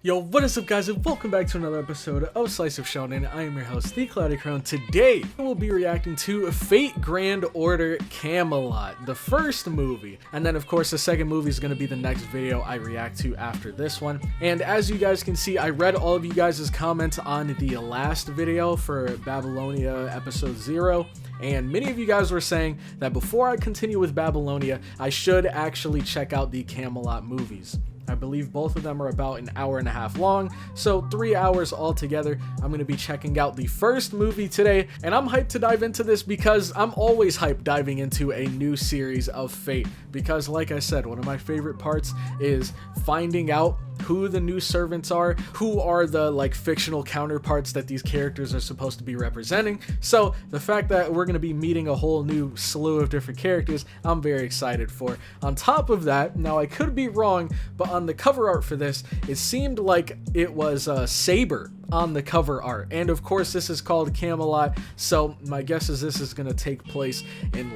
Yo, what is up guys, and welcome back to another episode of Slice of Shonen. I am your host, the Agateram. Today, we'll be reacting to Fate Grand Order Camelot, the first movie. And then of course, the second movie is going to be the next video I react to after this one. And as you guys can see, I read all of you guys' comments on the last video for Babylonia episode 0. And many of you guys were saying that before I continue with Babylonia, I should actually check out the Camelot movies. I believe both of them are about an hour and a half long, so 3 hours altogether. I'm going to be checking out the first movie today, and I'm hyped to dive into this because I'm always hyped diving into a new series of Fate, because like I said, one of my favorite parts is finding out who the new servants are, who are the fictional counterparts that these characters are supposed to be representing. So the fact that we're going to be meeting a whole new slew of different characters, I'm very excited for. On top of that, now I could be wrong, but on the cover art for this, it seemed like it was Saber on the cover art, and of course this is called Camelot, so my guess is this is gonna take place in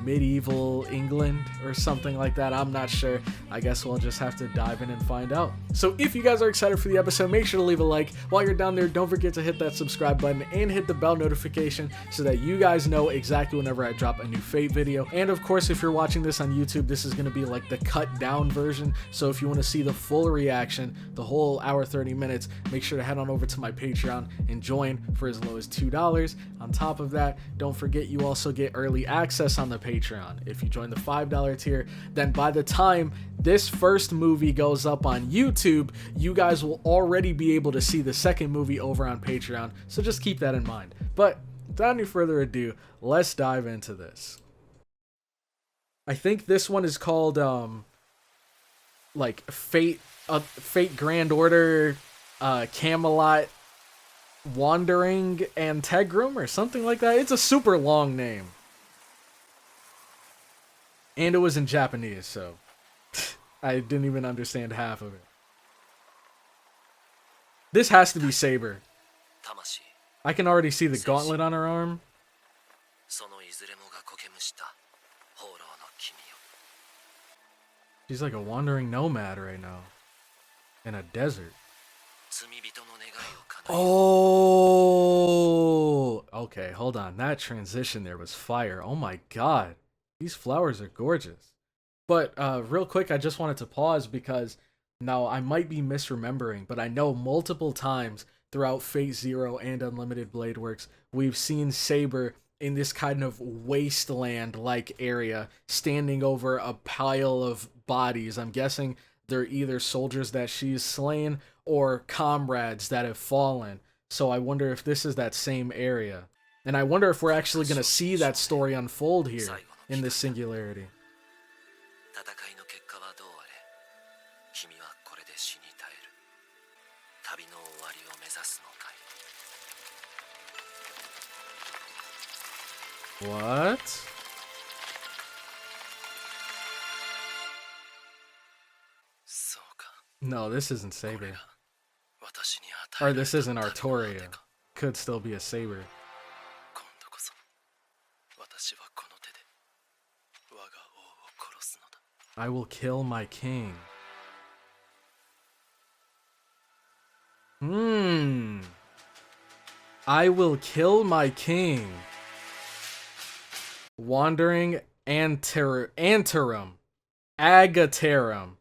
medieval England or something like that. I'm not sure. I guess we'll just have to dive in and find out. So if you guys are excited for the episode, make sure to leave a like. While you're down there, don't forget to hit that subscribe button and hit the bell notification so that you guys know exactly whenever I drop a new Fate video. And of course, if you're watching this on YouTube, this is gonna be like the cut down version, so if you want to see the full reaction, the whole hour 30 minutes, make sure to head on over to my Patreon and join for as low as $2. On top of that, don't forget you also get early access on the Patreon. If you join the $5 tier, then by the time this first movie goes up on YouTube, you guys will already be able to see the second movie over on Patreon, so just keep that in mind. But without any further ado, let's dive into this. I think this one is called Fate Grand Order Camelot Wandering Agateram or something like that. It's a super long name, and it was in Japanese, so I didn't even understand half of it. This has to be Saber. I can already see the gauntlet on her arm. She's like a wandering nomad right now in a desert. Oh, okay, hold on. That transition there was fire. Oh my god. These flowers are gorgeous. But real quick, I just wanted to pause because now I might be misremembering, but I know multiple times throughout Fate Zero and Unlimited Blade Works, we've seen Saber in this kind of wasteland-like area, standing over a pile of bodies. I'm guessing they're either soldiers that she's slain or comrades that have fallen. So I wonder if this is that same area. And I wonder if we're actually going to see that story unfold here in this singularity. What? No, this isn't Saber. Or this isn't Artoria. Could still be a Saber. I will kill my king. I will kill my king. Wandering Agateram. Agateram.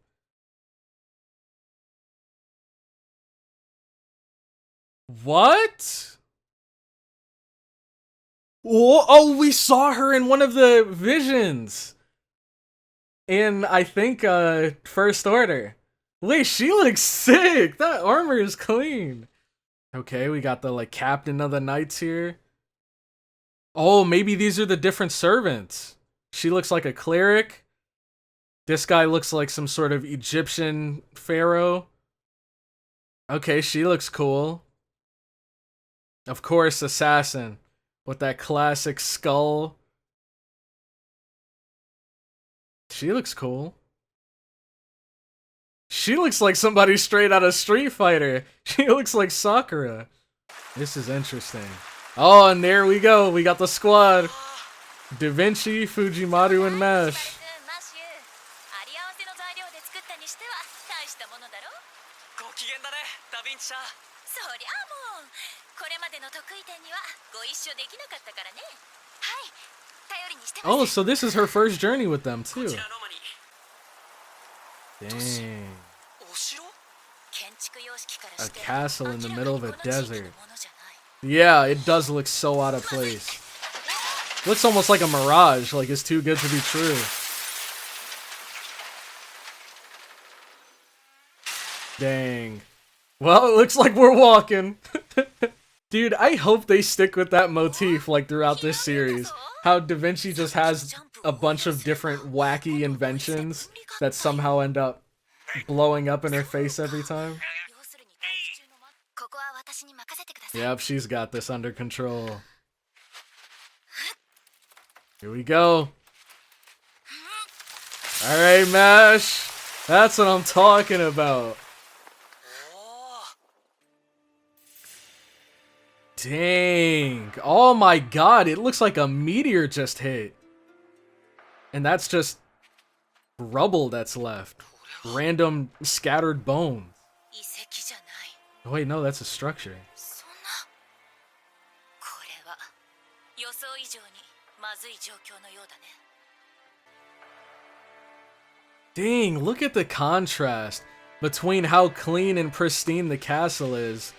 What? Oh, we saw her in one of the visions. In, I think, First Order. Wait, she looks sick. That armor is clean. Okay, we got the, captain of the knights here. Oh, maybe these are the different servants. She looks like a cleric. This guy looks like some sort of Egyptian pharaoh. Okay, she looks cool. Of course, assassin with that classic skull. She looks cool. She looks like somebody straight out of Street Fighter. She looks like Sakura. This is interesting. Oh, and there we go. We got the squad. Da Vinci, Fujimaru, and Mesh. ご機嫌だね、ダヴィンチさん。そりゃもうこれまでの得意点にはご一緒できなかったからね。はい、頼りにしてます。 Oh, so this is her first journey with them こ too. ちらロマに Dang. お城？ 建築様式から A して castle in the middle of a 明らかにこの地域 desert. のものじゃない。 Yeah, it does look so out of place. Looks almost like a mirage, like it's too good to be true. Dang. Well, it looks like we're walking. Dude, I hope they stick with that motif like throughout this series. How Da Vinci just has a bunch of different wacky inventions that somehow end up blowing up in her face every time. 要するに会期中のここは私に任せてください。 Yep, she's got this under control. Here we go. Alright, Mash. That's what I'm talking about. おお、 Dang. Oh my god, it looks like a meteor just hit. And that's just rubble that's left. Random scattered bones. 遺跡じゃない。 Oh, wait, no, that's a structure. そんな。これは予想以上にまずい状況のようだね。 Dang, look at the contrast between how clean and pristine the castle is.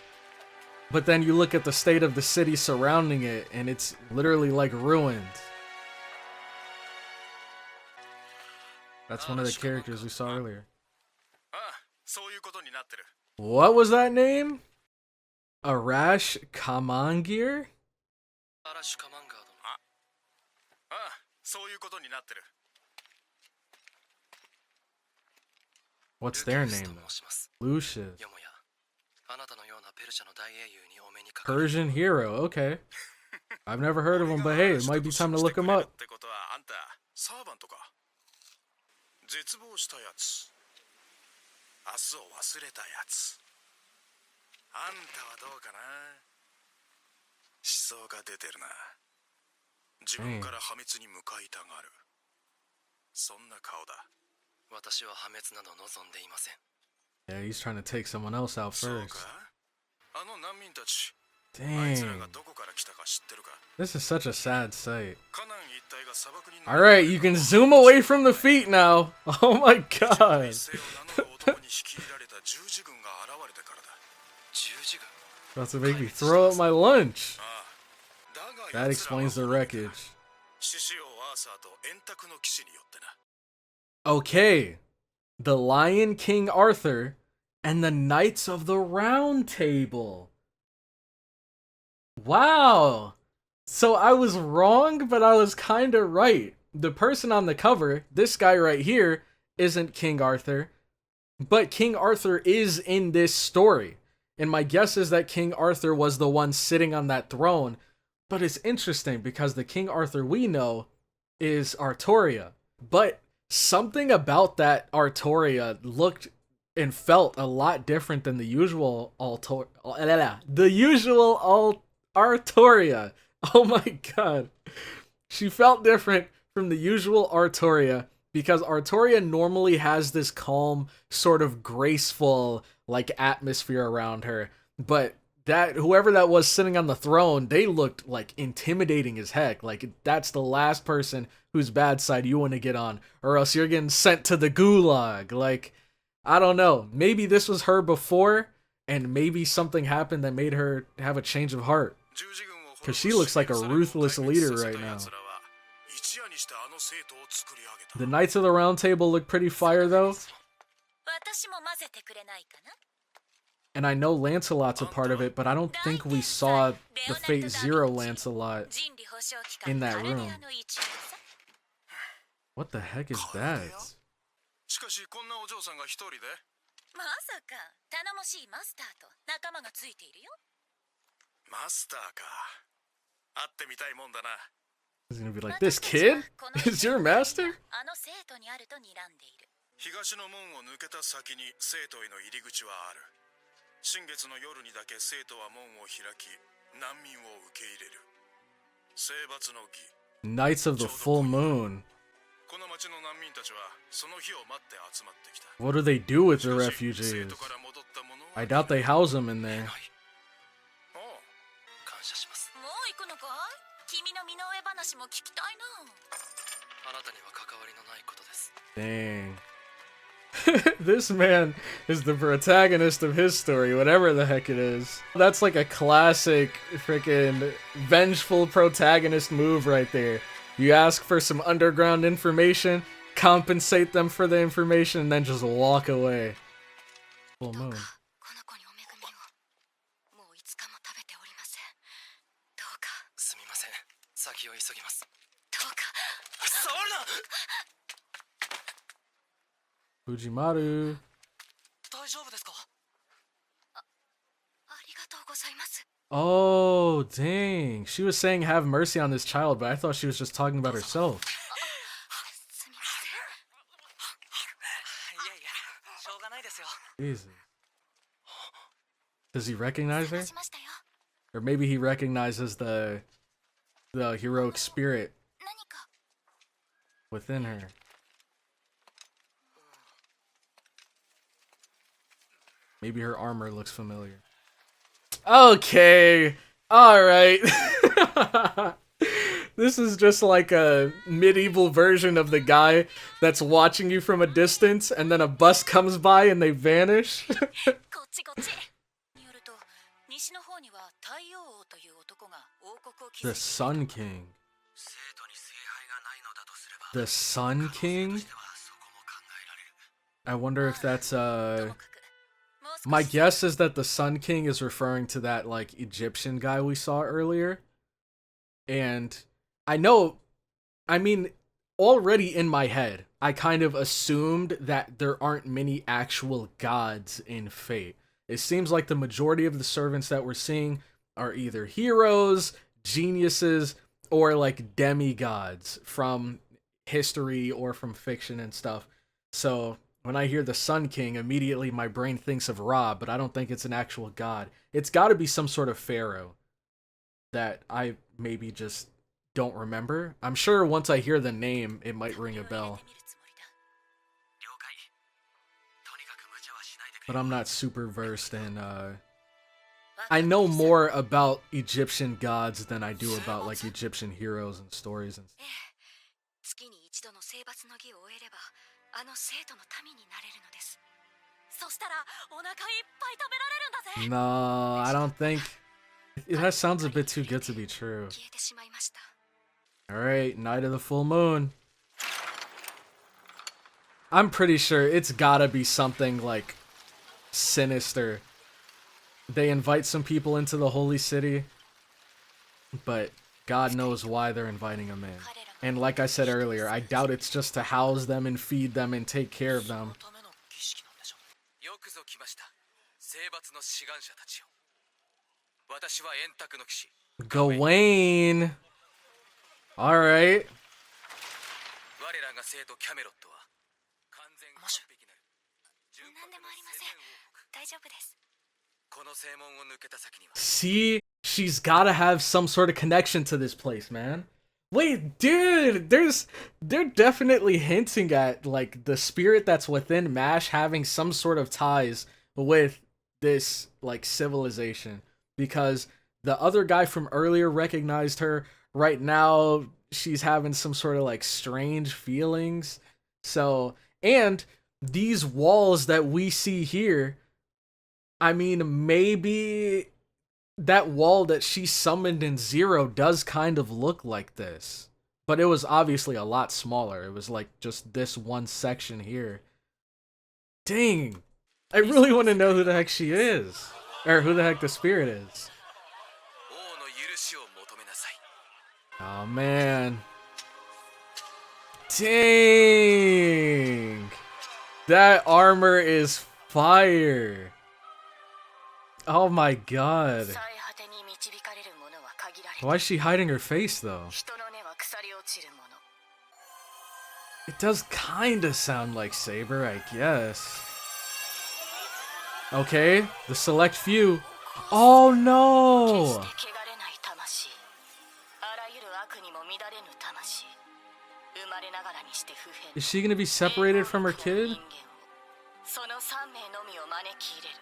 But then you look at the state of the city surrounding it, and it's literally like ruined. That's one of the characters we saw earlier. ああ、そういうことになってる。 What was that name? Arash Kamangir? アラシュカマンガードの。ああ、そういうことになってる。 What's their ルキウス name? と申します。 Lucius. よもや、あなたのようなペルシャの大英雄にお目にかかる。 Persian hero, okay. I've never heard of him, but hey, it might be time to look him up. ってことはあんた、サーバントか。絶望したやつ。明日を忘れたやつ。あんたはどうかな。思想が出てるな。自分から破滅に向かいたがる。そんな顔だ。 私は破滅など望んでいません。 Yeah, he's trying to take someone else out そう first. か。あの難民たち。あいつら Dang. がどこから来たか知ってるか。 This is such a sad sight. カナン一帯が砂漠に。 Alright, you can zoom away from the feet now. Oh my god. 一世を名乗る男に率いられた十字軍が現れてからだ。十字軍。 About to make me throw up my lunch. ああ、だが That 奴らは explains the wreckage. 獅子王アーサーと円卓の騎士によってな。 Okay. The Lion King Arthur and the Knights of the Round Table. Wow. So I was wrong, but I was kind of right. The person on the cover, this guy right here, isn't King Arthur, but King Arthur is in this story. And my guess is that King Arthur was the one sitting on that throne. But it's interesting because the King Arthur we know is Artoria. But something about that Artoria looked and felt a lot different than the usual Artoria. Oh my god. She felt different from the usual Artoria because Artoria normally has this calm, sort of graceful, like, atmosphere around her. But that whoever that was sitting on the throne, they looked like intimidating as heck. Like, that's the last person whose bad side you want to get on, or else you're getting sent to the gulag. Like, I don't know. Maybe this was her before, and maybe something happened that made her have a change of heart. Because she looks like a ruthless leader right now. The Knights of the Round Table look pretty fire, though. 私も混ぜてくれないかな。 And I know Lancelot's a part of it, but I don't think we saw the Fate Zero Lancelot 人理保証機関 in that カレ room. デアの一員さ。 What the heck is that? しかしこんなお嬢さんが一人で。まさか頼もしいマスターと仲間がついているよ。マスターか。会ってみたいもんだな。 He's gonna be like, this kid is your master? あの生徒にあると睨んでいる。東の門を抜けた先に生徒への入り口はある。新月の夜にだけ生徒は門を開き、難民を受け入れる。征伐の儀。 Knights of the Full Moon. この町の難民たちはその日を待って集まってきた。 What do they do with the しかし生 refugees? 徒から戻った者 I doubt they house him in there. おう感謝します。もう行くのかい？君の身の上話も聞きたいな。あなたには関わりのないことです。 Dang. This man is the protagonist of his story, whatever the heck it is. That's like a classic freaking vengeful protagonist move right there. You ask for some underground information, compensate them for the information, and then just walk away. Full moon. この子にお恵みを。もう5日も食べておりません。どうか。すみません。先を急ぎます。どうか。触るな。 Fujimaru. 大丈夫ですか？ありがとうございます。 Oh, dang. She was saying have mercy on this child, but I thought she was just talking about herself. すみません。いやいや、しょうがないですよ。 Jesus. Does he recognize her? 探しましたよ。 Or maybe he recognizes the heroic spirit 何か。 within her. Maybe her armor looks familiar. Okay. Alright. This is just like a medieval version of the guy that's watching you from a distance and then a bus comes by and they vanish. こっちこっち。によると、西の方には太陽王という男が王国を築 The いている。 Sun King. 生徒に聖杯がないのだとすれば、 The Sun King? そこも考えられる。 I wonder if that's ともかく、もう少し my guess is that the Sun King is referring to that like Egyptian guy we saw earlier. And I know, I mean, already in my head, I kind of assumed that there aren't many actual gods in Fate. It seems like the majority of the servants that we're seeing are either heroes, geniuses, or like demigods from history or from fiction and stuff. So when I hear the Sun King, immediately my brain thinks of Ra, but I don't think it's an actual god. It's got to be some sort of pharaoh that I maybe just don't remember. I'm sure once I hear the name, it might ring a bell. 了解。とにかく無茶はしないでくれ。 But I'm not super versed in, I know more about Egyptian gods than I do about, like, Egyptian heroes and stories and ええ、月に一度の征伐の儀を終えれば、あの生徒の民になれるのです。そしたらお腹いっぱい食べられるんだぜ。 No, I don't think... That sounds a bit too good to be true. 消えてしまいました。 Alright, Night of the Full Moon. I'm pretty sure it's gotta be something, like, sinister. They invite some people into the holy city, but God knows why they're inviting them in. And like I said earlier, I doubt it's just to house them and feed them and take care of them. そのための儀式なんでしょう。よくぞ来ました。征伐の志願者たちよ。私は円卓の騎士。 Gawain! Alright. 我らが生徒キャメロットは完全完璧なる純白の何でもありません。青年王国。大丈夫です。この正門を抜けた先には See? She's gotta have some sort of connection to this place, man. Wait, dude, they're definitely hinting at, like, the spirit that's within MASH having some sort of ties with this, like, civilization. Because the other guy from earlier recognized her. Right now, she's having some sort of, like, strange feelings. So, and these walls that we see here, I mean, maybe that wall that she summoned in Zero does kind of look like this. But it was obviously a lot smaller. It was like just this one section here. Dang. I really want to know who the heck she is. Or who the heck the spirit is. 王の許しを求めなさい。 Oh, man. Dang. That armor is fire. Oh my god. 最果てに導かれる者は限られる。 Why is she hiding her face though? 人の根は腐り落ちるもの。 It does kinda sound like Saber, I guess. Okay, the select few. Oh 決 no! して汚れない魂。あらゆる悪にも乱れぬ魂。生まれながらにして不変。 Is she gonna be separated from her kid? その3名のみを招き入れる。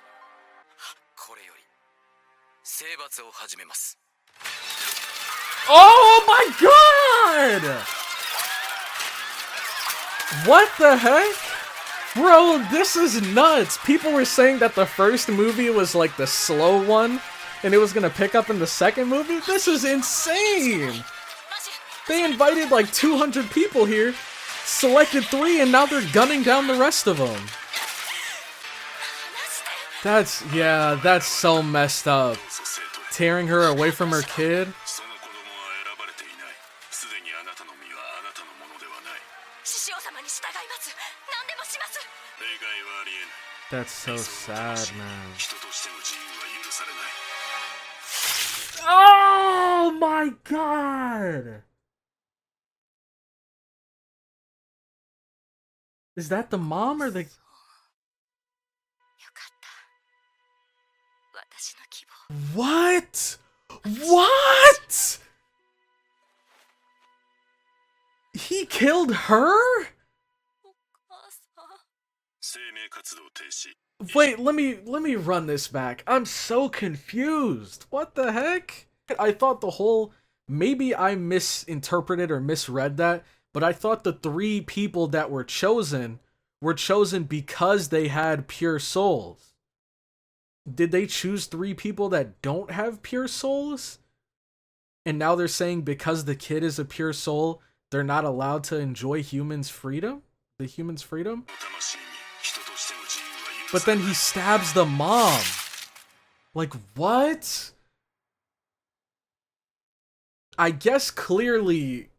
これより征伐を始めます。 Oh my god! What the heck? Bro, this is nuts. People were saying that the first movie was like the slow one and it was gonna pick up in the second movie. This is insane. They invited like 200 people here, selected 3, and now they're gunning down the rest of them. That's so messed up. Tearing her away from her kid. That's so sad, man. Oh my god! Is that the mom or the... What? What? He killed her? Wait, let me run this back. I'm so confused. What the heck? I thought the whole... Maybe I misinterpreted or misread that, but I thought the 3 people that were chosen because they had pure souls. Did they choose 3 people that don't have pure souls? And now they're saying because the kid is a pure soul, they're not allowed to enjoy humans' freedom? The humans' freedom? But then he stabs the mom. Like, what? I guess clearly...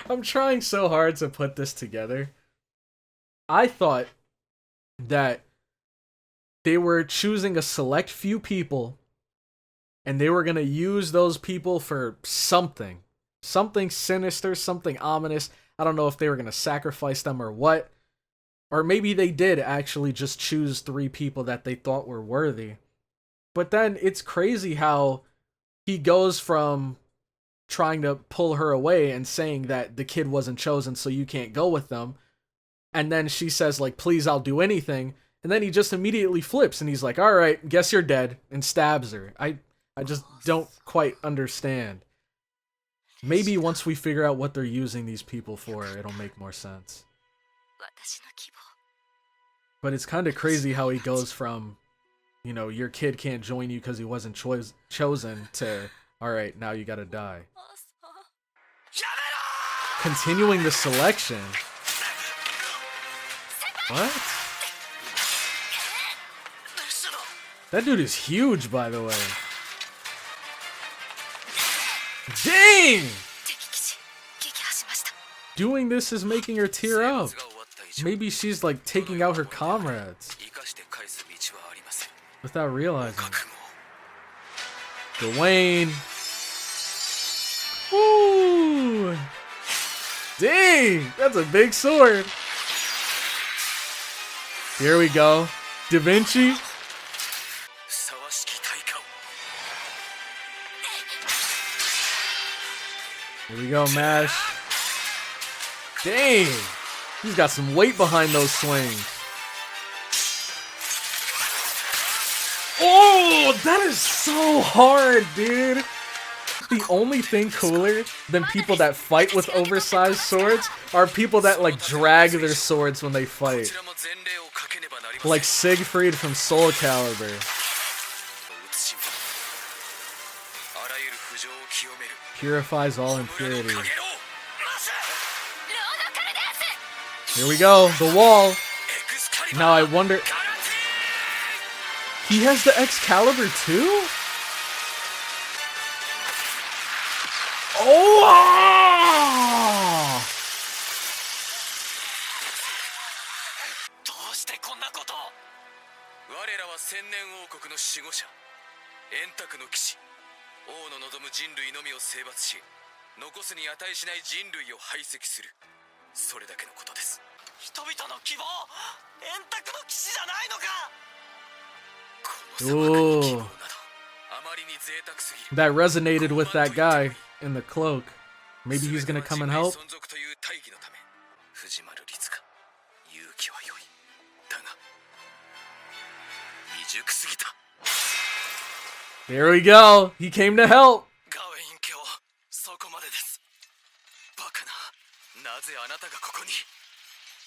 I'm trying so hard to put this together. I thought that they were choosing a select few people and they were going to use those people for something. Something sinister, something ominous. I don't know if they were going to sacrifice them or what. Or maybe they did actually just choose 3 people that they thought were worthy. But then it's crazy how he goes from trying to pull her away and saying that the kid wasn't chosen so you can't go with them. And then she says like, please, I'll do anything. And then he just immediately flips and he's like, all right, guess you're dead, and stabs her. I just don't quite understand. Maybe once we figure out what they're using these people for, it'll make more sense. But it's kind of crazy how he goes from, you know, your kid can't join you because he wasn't chosen to, alright, now you gotta die. Continuing the selection. What? That dude is huge, by the way. Dang! Doing this is making her tear up. Maybe she's like taking out her comrades without realizing. Gawain. Woo! Dang! That's a big sword. Here we go. Da Vinci. Here we go, Mash. Dang! He's got some weight behind those swings. Oh, that is so hard, dude. The only thing cooler than people that fight with oversized swords are people that like drag their swords when they fight. Like Siegfried from Soul Calibur. Purifies all impurity. Here we go, the wall. Now I wonder... He has the Excalibur too? Oh! Ooh. That resonated with that guy in the cloak. Maybe he's gonna come and help. 熟すぎた。 There we go. He came to help. ガウェイン卿、そこまでです。バカな、なぜあなたがここに。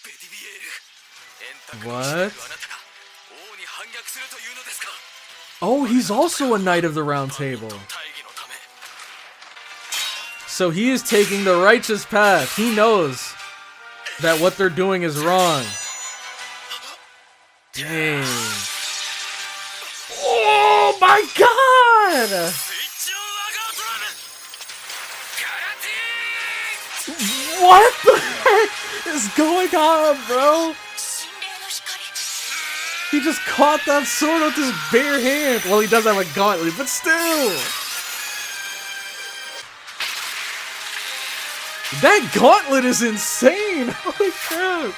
ベディビエール、円卓の騎士なるあなたが王に反逆するというのですか。 Oh, he's also a knight of the round table. 大義のため。 So he is taking the righteous path. He knows that what they're doing is wrong. Dang. Oh my god! スイッチオンアガートラム、ガラティーン。 What the heck is going on, bro? 心霊の光。 He just caught that sword with his bare hand. Well, he does have a gauntlet, but still. That gauntlet is insane. Holy crap.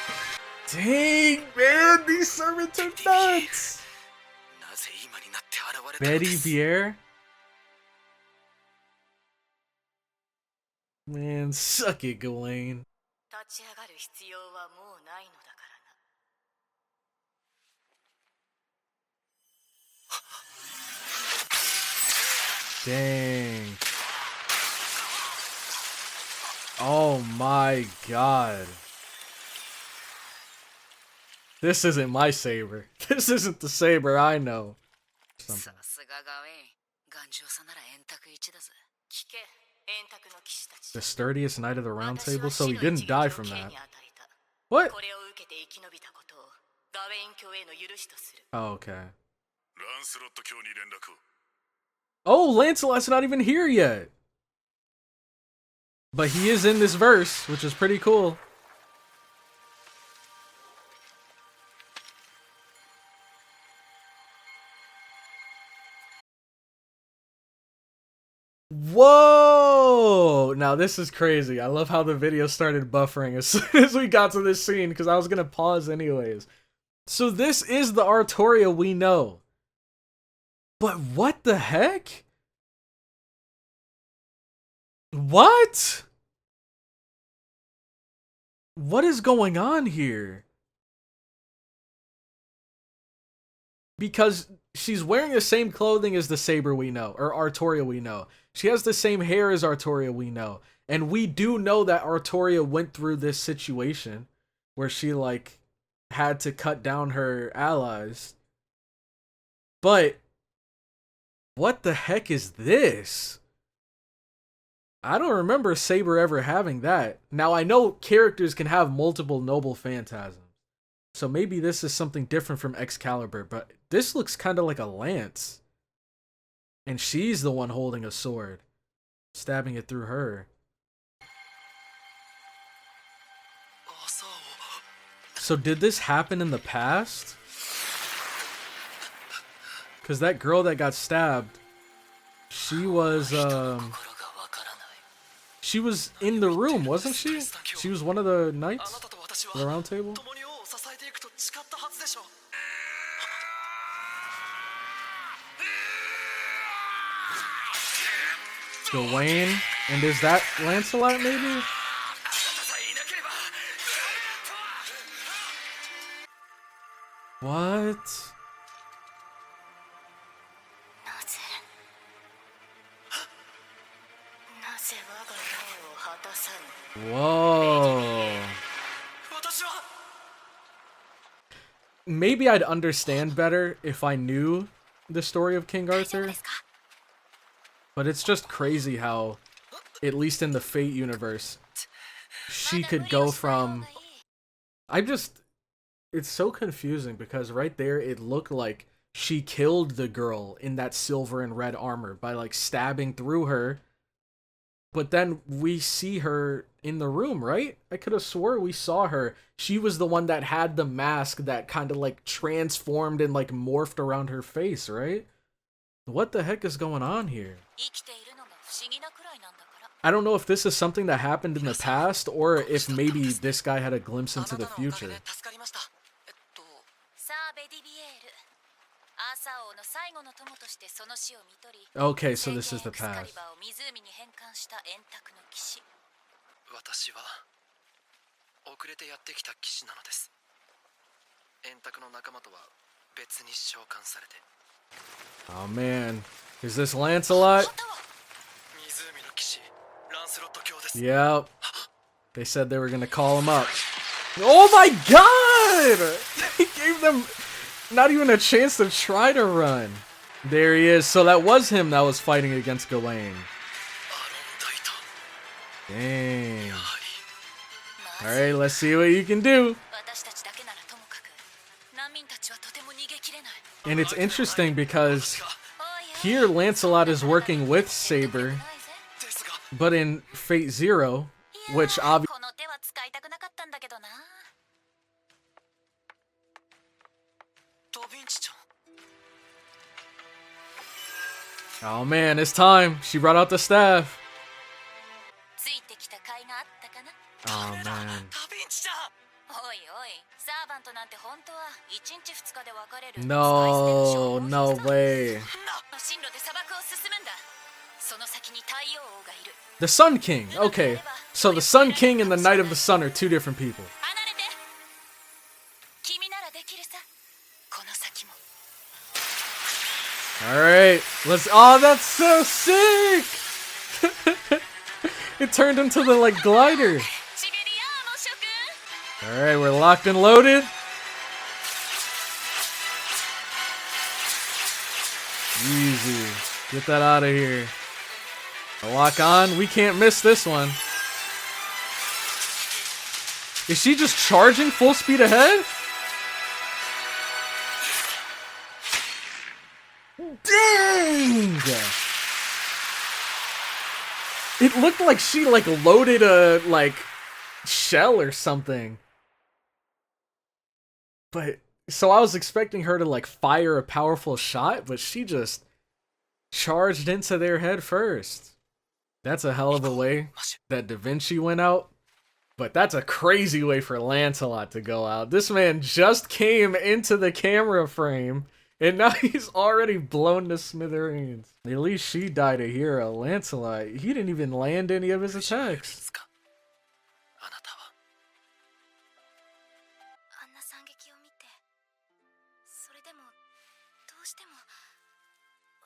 Dang, man, these servants are nuts. なぜ今になって現れたので Betty す。 Bier? Man, suck it, Gawain. 立ち上がる必要はもうないのだからな。 Dang. Oh my god. This isn't my saber. This isn't the saber I know. さすがガウェイン、頑丈さなら円卓一だぜ。聞け、円卓の騎士たち。 The sturdiest knight of the round 私 table, は so 死 he の didn't 一撃 die を from 剣 that. に与えた。 What? これを受けて生き延びたことをガウェイン卿への許しとする。 Oh, okay. ランスロット卿に連絡を。 Oh, Lancelot's not even here yet. But he is in this verse, which is pretty cool. Whoa! Now this is crazy. I love how the video started buffering as soon as we got to this scene because I was gonna pause anyways. So this is the Artoria we know. But what the heck? What? What is going on here? Because she's wearing the same clothing as the Saber we know, or Artoria we know. She has the same hair as Artoria we know. And we do know that Artoria went through this situation where she, like, had to cut down her allies. But what the heck is this? I don't remember Saber ever having that. Now, I know characters can have multiple noble phantasms. So maybe this is something different from Excalibur, but this looks kind of like a lance. And she's the one holding a sword, stabbing it through her. So did this happen in the past? Because that girl that got stabbed, she was in the room, wasn't she? She was one of the knights of the round table? Gawain? And is that Lancelot maybe? What? Whoa. Maybe I'd understand better if I knew the story of King Arthur. But it's just crazy how, at least in the Fate universe, she could go from... It's so confusing because right there it looked like she killed the girl in that silver and red armor by, like, stabbing through her. But then we see her in the room, right? I could have swore we saw her. She was the one that had the mask that kind of, like, transformed and, like, morphed around her face, right? What the heck is going on here? I don't know if this is something that happened in the past or if maybe this guy had a glimpse into the future. Okay, so this is the past. 私は遅れてやってきた騎士なのです。円卓の仲間とは別に召喚されて Oh man, is this Lancelot? 湖の騎士ランスロット卿です Yep. They said they were gonna call him up. Oh my god! He gave them not even a chance to try to run. There he is. So that was him that was fighting against Gawain. アロン大胆 Dang. やはり Alright, let's see what you can do. 私たちだけならともかく難民たちはとても逃げきれない And it's interesting because おいおい here Lancelot is working with Saber, ですが but in Fate Zero, which obviously この手は使いたくなかったんだけどなダヴィンチちゃん Oh man, it's time. She brought out the staff. ついてきた甲斐があったかな Oh ダ man. ヴィンチちゃん おいおいサーバントなんて本当は1日2日で別れる No, no way. 進路で砂漠を進むんだその先に太陽王がいる The Sun King. Okay. So the Sun King and the Knight of the Sun are two different people. 離れて君ならできるさこの先も Alright. Let's. Oh, that's so sick! It turned into the, like, glider. シベリアーモ諸君 Alright, we're locked and loaded. Easy. Get that out of here. Lock on. We can't miss this one. Is she just charging full speed ahead? Dang! It looked like she like loaded a like shell or something. But so I was expecting her to like fire a powerful shot, but she just charged into their head first. That's a hell of a way that Da Vinci went out. But that's a crazy way for Lancelot to go out. This man just came into the camera frame, and now he's already blown to smithereens. At least she died a hero. Lancelot, he didn't even land any of his attacks. あなたはあんな惨劇を見てそれでもどうしても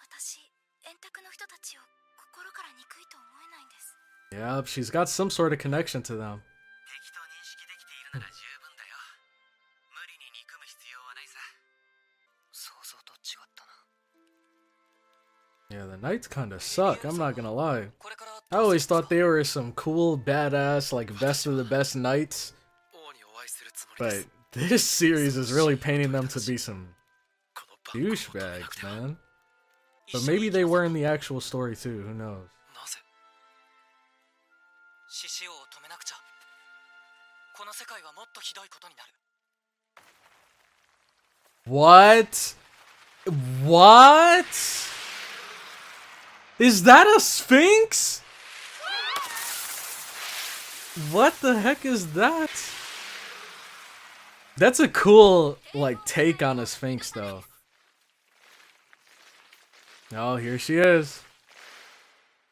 私円卓の人たちを心から憎いと思えないんです Yep, she's got some sort of connection to them. 敵と認識できているなら十分だよ無理に憎む必要はないさ想像と違ったな Yeah, the knights kinda suck, I'm not gonna lie. これから I always thought they were some cool, badass, like best of the best knights. 王にお会いするつもりで But す this series is really painting them to be some このバッグを止めな douchebags, くては man. But maybe they were in the actual story too, who knows? なぜ獅子王を止めなくちゃこの世界はもっとひどいことになる What? What? Is that a sphinx? What the heck is that? That's a cool, like, take on a sphinx, though. Oh, here she is.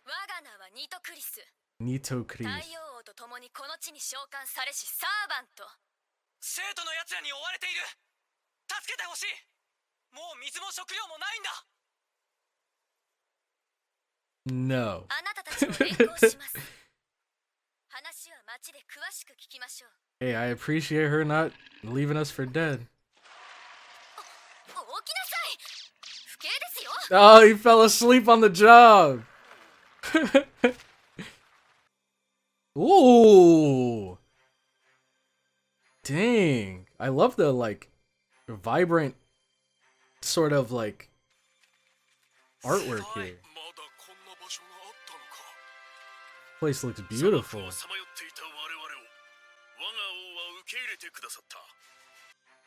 我が名はニトクリス Nito Chris. 太陽王と共にこの地に召喚されしサーバント生徒の奴らに追われている助けてほしいもう水も食料もないんだ No. あなたたちを連行します話は町で詳しく聞きましょう Hey, I appreciate her not leaving us for dead. 起きなさい不敬ですよ Oh, he fell asleep on the job. Ooh. Dang. I love the, like, vibrant sort of, like, artwork here. まだこんな場所があったのか Place looks beautiful. 砂漠をさまよっていた我々を我が王は受け入れてくださったフ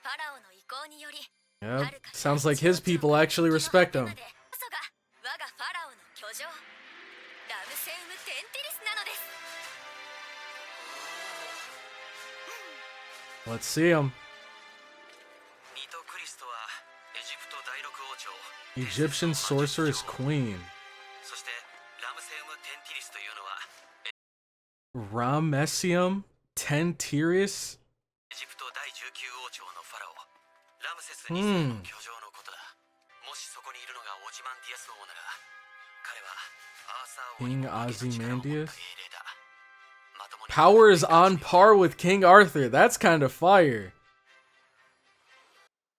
ァラオの意向により Yep. Sounds like his people actually respect him. こそが我がファラオの居城ラムセウム・テンティリスなのです Let's see him. ニトクリストはエジプト第六王朝 Egyptian sorceress queen. そしてラムセウム・テンティリスというのは Ramessium Tentirius. エジプト第19王朝のファラオラムセス2世の居城のことだ。もしそこにいるのがオジマンディアス王なら、彼はアーサー王に King も力を持った Ozymandias? 英霊だ。まともに Power is on par with King Arthur. That's kind of fire.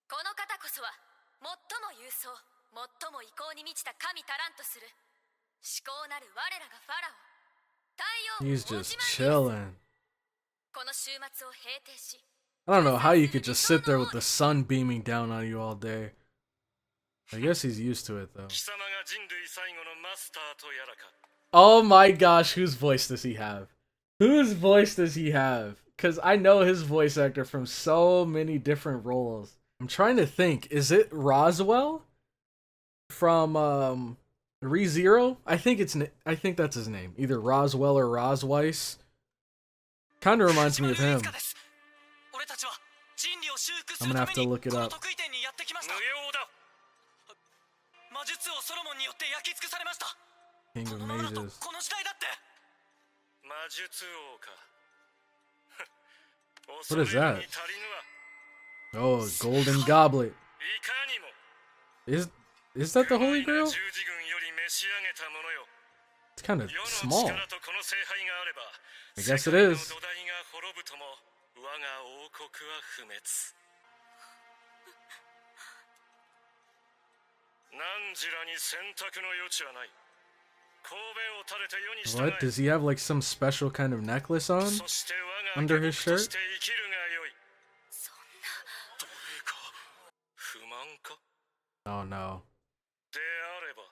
この方こそは最も勇壮、最も威光に満ちた神たらんとする至高なる我らがファラオ太陽 He's 王 just オジマンディアス。 chilling. この週末を平定し I don't know how you could just sit there with the sun beaming down on you all day. I guess he's used to it though. 貴様が人類最後のマスターとやらか。 Oh my gosh, whose voice does he have? Whose voice does he have? Because I know his voice actor from so many different roles. I'm trying to think. Is it Roswell from ReZero? I think that's his name. Either Roswell or Rosweiss. Kind of reminds me of him. I'm gonna have to look it up. 魔術王ソロモンによって焼き尽くされました。 King of このままだと Mages. この時代だって。魔術王か。 What is that? 恐れに足りぬわ。 Oh, golden goblet. いかにも。 Is that the Holy Grail? 十字軍より召し上げたものよ。 It's kind of 世の small. 力とこの聖杯があれば、 I guess it 世界の is. 土台が滅ぶとも、我が王国は不滅。何時らに選択の余地はない。神戸を垂れて世に従 What? え。 Does he have like some special kind of necklace on? そして我が Under his 下僕と shirt? して生きるがよい。そんどれか不満か Oh no. であれば。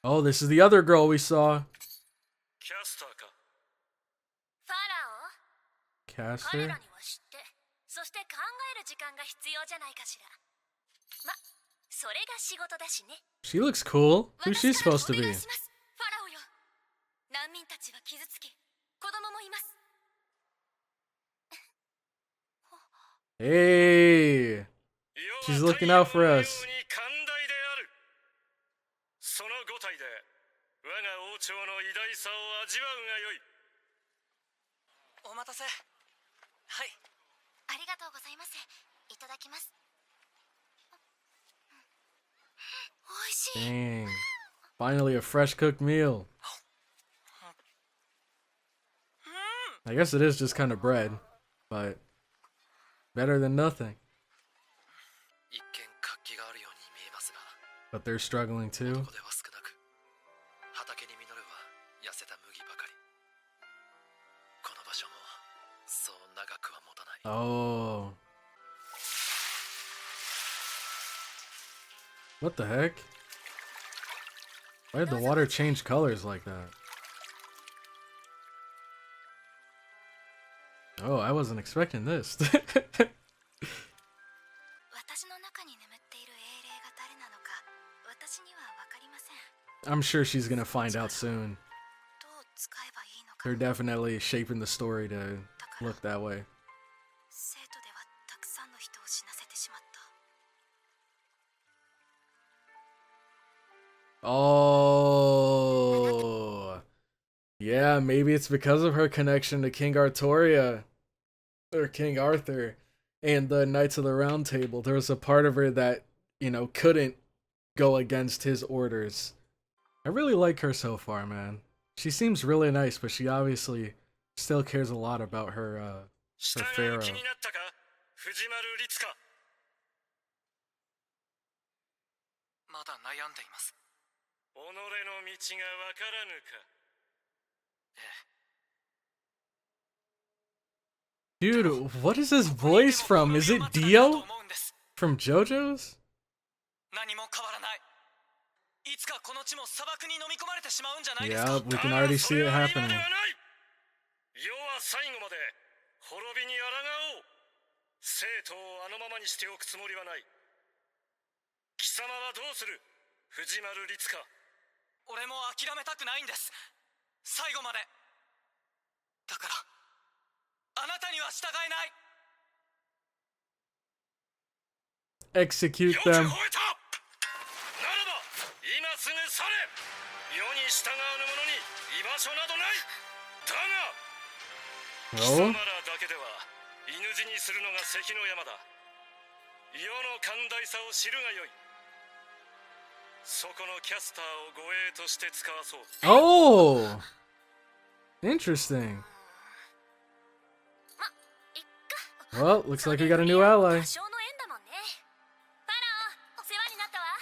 Oh, this is the other girl we saw. キャスターか。ファラオ彼 Caster? らには知ってそして考える時間が必要じゃないかしら。ま、それが仕事だしね。 She looks cool. Who's 私 she から supposed to お願 be? いします。ファラオよ。難民たちは傷つき、子供もいます。 Hey, she's looking out for us. 寛大である。その五体で我が王朝の偉大さを味わうがよい。お待たせ。はい。ありがとうございます。いただきます。美味しい。 Dang. Finally a fresh cooked meal. I guess it is just kind of bread, but better than nothing. 一見活気があるように見えますが、 But they're struggling too. ここでは少なく、畑に実るは痩せた麦ばかり。この場所もそう長くは持たない。 Oh. What the heck? Why did the water change colors like that? Oh, I wasn't expecting this. 私の中に眠っている英霊が誰なのか、私には分かりません。 I'm sure she's gonna find out soon. どう使えばいいのか。 They're definitely shaping the story to look that way. 生徒ではたくさんの人を死なせてしまった。 Oh. Yeah, maybe it's because of her connection to King Artoria. Or King Arthur. And the Knights of the Round Table. There was a part of her that, you know, couldn't go against his orders. I really like her so far, man. She seems really nice, but she obviously still cares a lot about her pharaoh. 気になったか、藤丸律か。まだ悩んでいます。己の道がわからぬか。 Dude, what is his voice from? Is it Dio? From JoJo's? 何も変わらない。いつかこの地も砂漠に飲み込まれてしまうんじゃないですか。 Yeah, we can already see it happening. 世は最後まで滅びに抗おう。生徒をあのままにしておくつもりはない。貴様はどうする、藤丸律か。俺も諦めたくないんです。最後まで。だからあなたには従えない。 Execute よく吠え them. た。ならば今すぐ去れ。世に従わぬ者に居場所などない。だが貴様らだけでは事にするのが関の山だ。世の寛大さを知るがよい。そこのキャスターを護衛として使わそう。 Oh, interesting. ま、いっか。 Well, looks like we got a new ally. 多少の縁だもんね。ファラオ、お世話になったわ。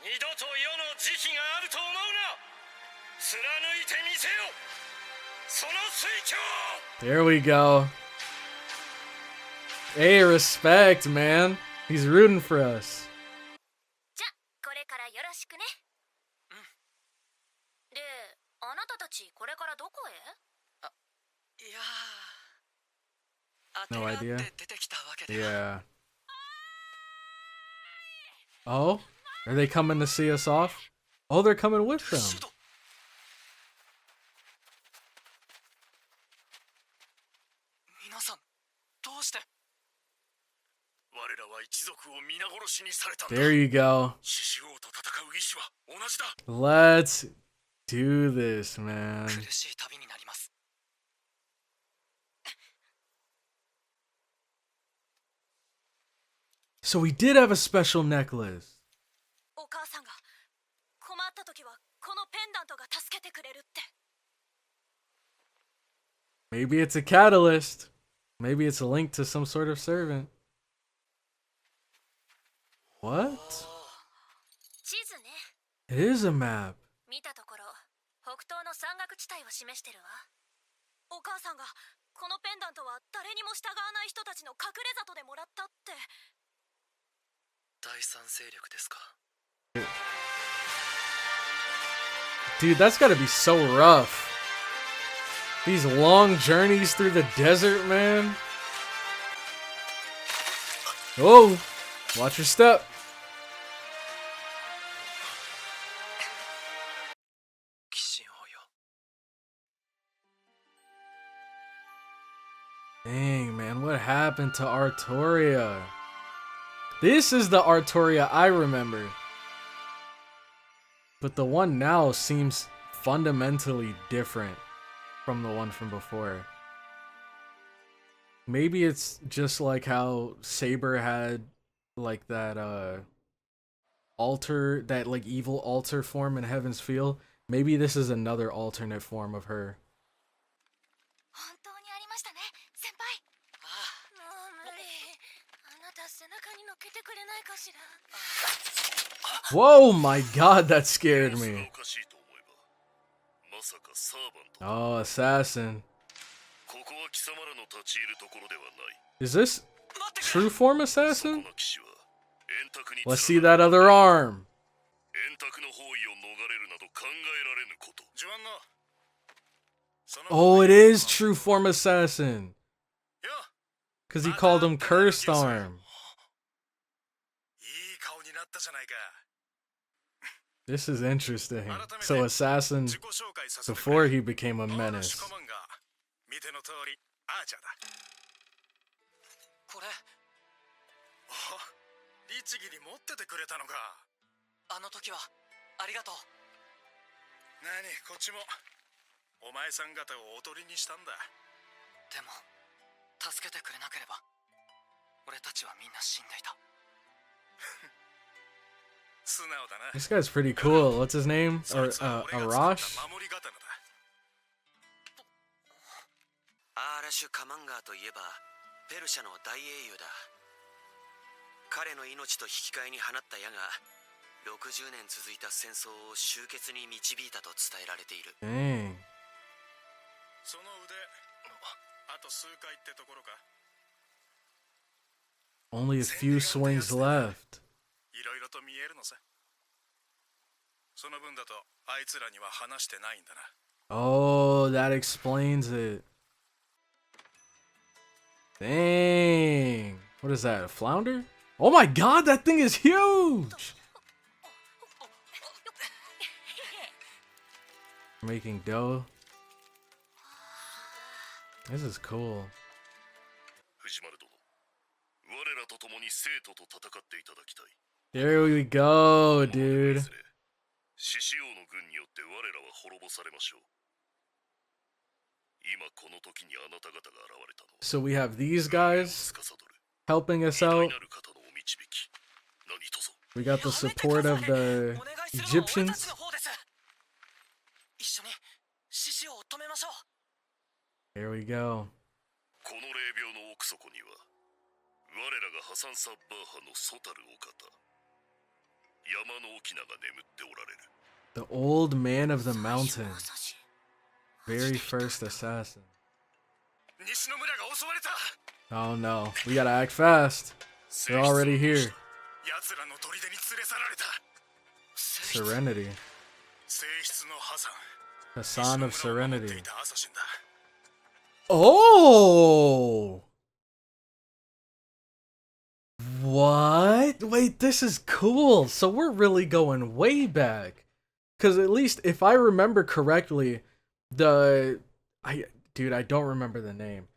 二度と世の慈悲があると思うな。貫いてみせよ、その水郷。 There we go. Hey, respect, man. He's rooting for us. じゃ、これからよろしくね。うん。で、あなたたちこれからどこへ？いやー、 No 当てがあ idea. って出てきたわけでは。 Yeah. Oh, are they coming to see us off? Oh, they're coming with them. 皆さん、どうして？我らは一族を皆殺しにされたんだ。 There you go. 獅子王と戦う意志は同じだ。 Let's do this, man. 苦しい旅になります。 So we did have a special necklace. お母さんが困った時はこのペンダントが助けてくれるって。 Maybe it's a catalyst. Maybe it's a link to some sort of servant. What? 地図ね。 It is a map. 見たところ、北東の山岳地帯を示してるわ。お母さんがこのペンダントは誰にも従わない人たちの隠れ里でもらったって。 第三勢力ですか。 Dude, that's gotta be so rough. These long journeys through the desert, man. Oh, watch your step. Dang, man, what happened to Artoria? This is the Artoria I remember. But the one now seems fundamentally different from the one from before. Maybe it's just like how Saber had like that altar, that like evil altar form in Heaven's Feel. Maybe this is another alternate form of her. 本当にありましたね、先輩。もう無理。あなた背中に乗っけてくれないかしら。 Whoa, my god, that scared me. おかしいと思えば、まさかサーバント。 Oh, assassin. ここは貴様らの立ち入るところではない。 Is this true form そこ assassin? の騎士は円卓に Let's see that other arm. 円卓の包囲を逃れるなど考えられぬこと。ジュアンナ。 Oh, it is true form assassin. いや、 Because he called him cursed arm. いい顔になったじゃないか。 This is interesting. So assassin 自己紹介させてくれ。 before he became a アラシ menace. コマンが見ての通りアーチャーだ。これ、お、律儀に持っててくれたのか。あの時はありがとう。何、こっちもお前さん方をおとりにしたんだ。でも助けてくれなければ俺たちはみんな死んでいた。 素直だな。 This guy's pretty cool. What's his name? そいつは俺が作 Arash? った守り刀だ。アーラシュ・カマンガーといえばペルシャの大英雄だ。彼の命と引き換えに放った矢が60年続いた戦争を終結に導いたと伝えられている。 Dang. その腕、あと数回ってところか。 Only a few swings left. いろいろと見えるのさ。その分だとあいつらには話してないんだな。 Oh, that explains it. Dang. What is that? A flounder? Oh my god, that thing is huge! Making dough. This is cool. 藤丸殿、我らと共に生徒と戦っていただきたい。 There we go, dude. 獅子王の軍によって我らは滅ぼされましょう。今この時にあなた方が現れたの。 So we have these guys helping us 偉大 out. なる方のお導き。何卒 We got the support of the Egyptians. 一緒に獅子を止めましょう。 Here we go. この霊廟の奥底には我らがハサンサッバー派のソタルお方山の翁が眠っておられる。 The old man of the mountain. Very first assassin. 西の村が襲われた。 Oh no. We gotta act fast. They're already here. 奴らの砦に連れ去られた。 Serenity. 聖室のハサン。 Hassan of 西の村を守って Serenity. いたアサシンだ。 Oh! What? Wait, this is cool. So we're really going way back. Because at least if I remember correctly, dude, I don't remember the name.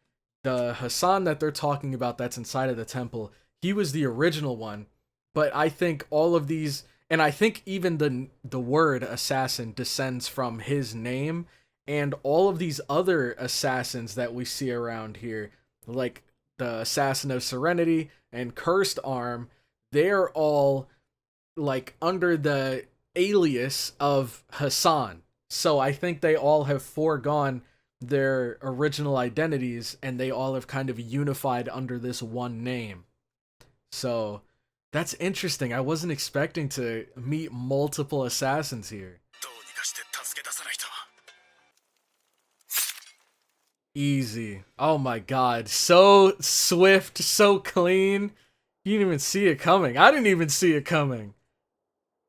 The Hassan that they're talking about that's inside of the temple, he was the original one. But I think all of these, and I think even the word assassin descends from his name, and all of these other assassins that we see around here, like the Assassin of Serenity and Cursed Arm, they're all like under the alias of Hassan. So I think they all have foregone their original identities and they all have kind of unified under this one name. So that's interesting. I wasn't expecting to meet multiple assassins here. どうにかして助け出さないと。 Easy. Oh my god. So swift, so clean. You didn't even see it coming. I didn't even see it coming.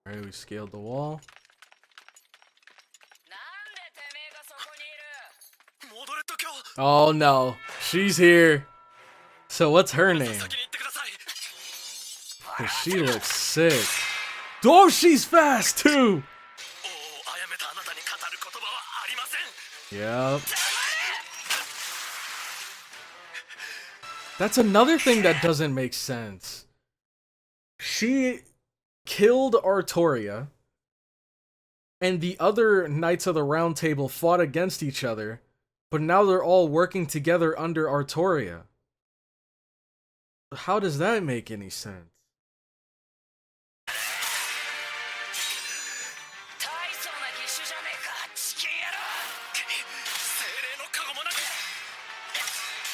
Alright, we scaled the wall. なんでてめえがそこにいる。 戻れと今日。 Oh no. She's here. So what's her name? 先に行ってください。 'Cause she looks sick. Oh, she's fast too! 王を殺めたあなたに語る言葉はありません。 Yep. That's another thing that doesn't make sense. She killed Artoria, and the other Knights of the Round Table fought against each other, but now they're all working together under Artoria. How does that make any sense? 大層な義手じゃねえか、チキン野郎。精霊の加護もなく、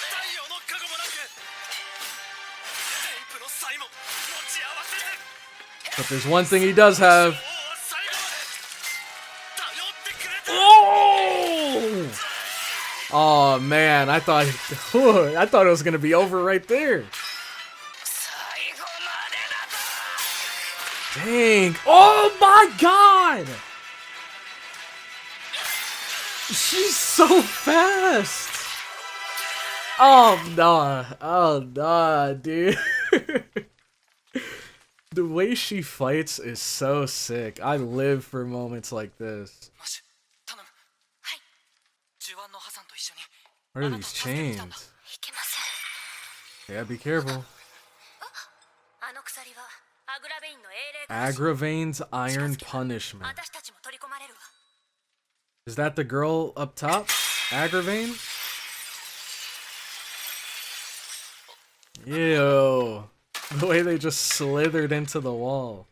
太陽の加護もなく、天賦の才も持ち合わせて。 But there's one thing he does have. 王は最後まで頼ってくれた。 Oh! Oh man, I thought it was gonna be over right there. 最後までだぞ。 Dang! Oh my god! She's so fast! Oh nah, dude. The way she fights is so sick. I live for moments like this. もし、頼む。はい。呪腕のハサンと一緒に。 What are these chains? いけません。 Yeah, be careful. あの鎖はアグラベインの英霊 Agravain's Iron Punishment. 私たちも取り込まれるわ。 Is that the girl up top? Agravain? Ew. The way they just slithered into the wall.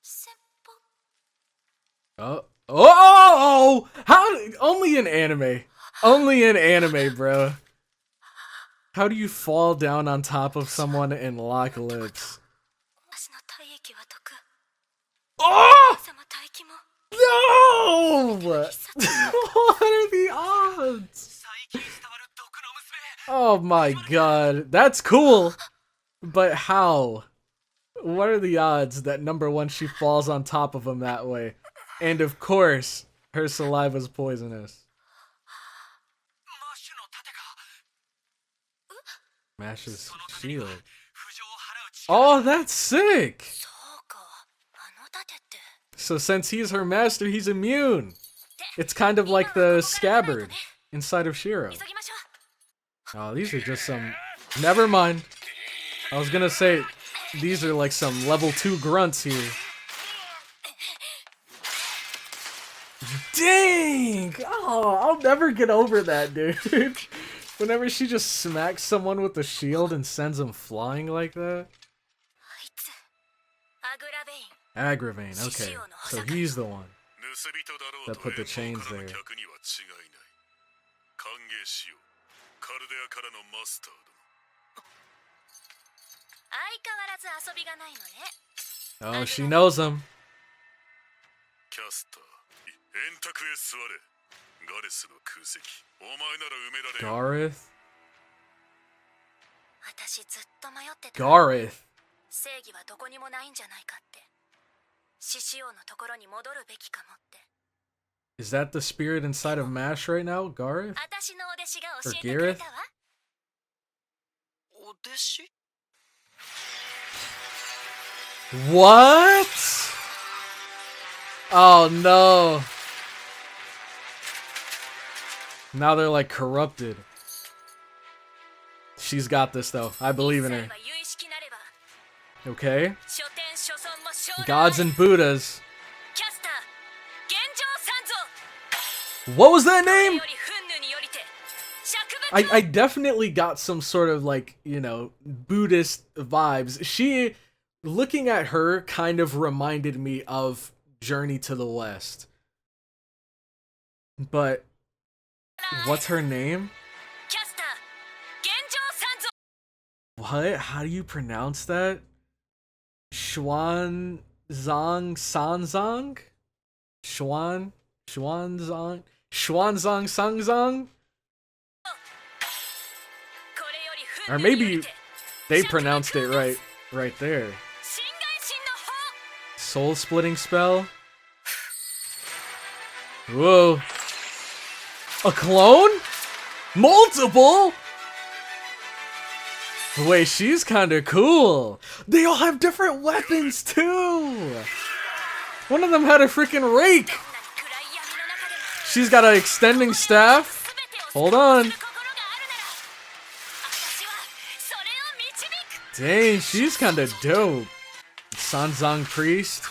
先方。 Oh! How? Only in anime. Only in anime, bro. How do you fall down on top of someone and lock lips? 私の体液は毒。 Oh! 様体液も。 No! What are the odds? 最近伝わる毒の娘。 Oh my god. That's cool. But how? What are the odds that number one, she falls on top of him that way? And of course, her saliva's poisonous. マッシュの盾か。 Mash's shield. 不浄を払う力。 Oh, that's sick! そうか。あの盾って。 So since he's her master, he's immune. It's kind of like the scabbard inside of Shiro. 急ぎましょう。 Oh, these are just some... Never mind. I was gonna say, these are like some level 2 grunts here. Dang! Oh, I'll never get over that, dude. Whenever she just smacks someone with the shield and sends them flying like that. あいつアグラベイン Agravain, okay. So he's the one. 盗人だろう That と put the 遠 chains 方からの there. 客には違いない。歓迎しよう。カルデアからのマスターども。相変わらず遊びがないのね Oh, she knows him. キャスター、円卓へ座れ。ガレスの空席。お前なら埋められる。 Gareth? 私ずっと迷ってた Gareth. 正義はどこにもないんじゃないかって獅子王のところに戻るべきかもって Is that the spirit inside of MASH right now? Gareth? 私のお弟子が Or 教えてくれ Gareth? たわお弟子 What? Oh no. Now they're like corrupted. She's got this though. I believe in her. 有識なれば Okay. 書店書村も将来 Gods and Buddhas. キャスター現状三 What was that 蔵 name? より憤怒によりて釈部 I definitely got some sort of like, you know, Buddhist vibes. She, looking at her, kind of reminded me of Journey to the West. But what's her name? キャスター現状三蔵 What? How do you pronounce that? Xuanzang Sanzang? Xuanzang Sangzang? これより Or 憤怒によ maybe りて they pronounced it right there. 心外心の法 Soul splitting spell? Whoa. A clone? Multiple? Wait, she's kinda cool. They all have different weapons too. One of them had a freaking rake. 暗い闇の中でも She's got an extending staff. 全てを Hold on. 心があるなら私はそれを導く Dang, she's kinda dope. Sanzang Priest.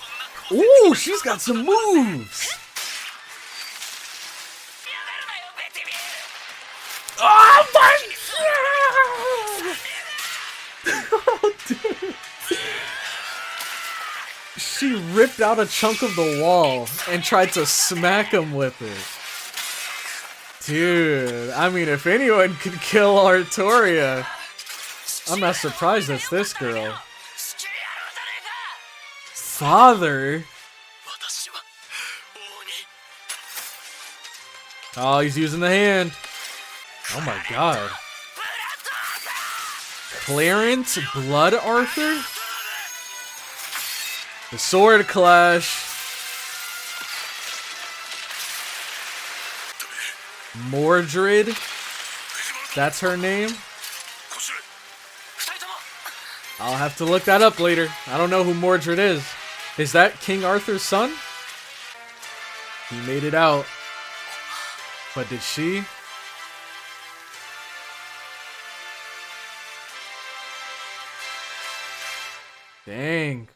Ooh, she's got some moves. Oh my god! Oh, dude. She ripped out a chunk of the wall and tried to smack him with it. Dude, I mean, if anyone could kill Artoria, I'm not surprised it's this girl. Father? 私は王に Oh, he's using the hand. Oh my god. Clarence Blood Arthur? The sword clash. Mordred? That's her name? こちらへ。二人とも I'll have to look that up later. I don't know who Mordred is. Is that King Arthur's son? He made it out. But did she? Dang.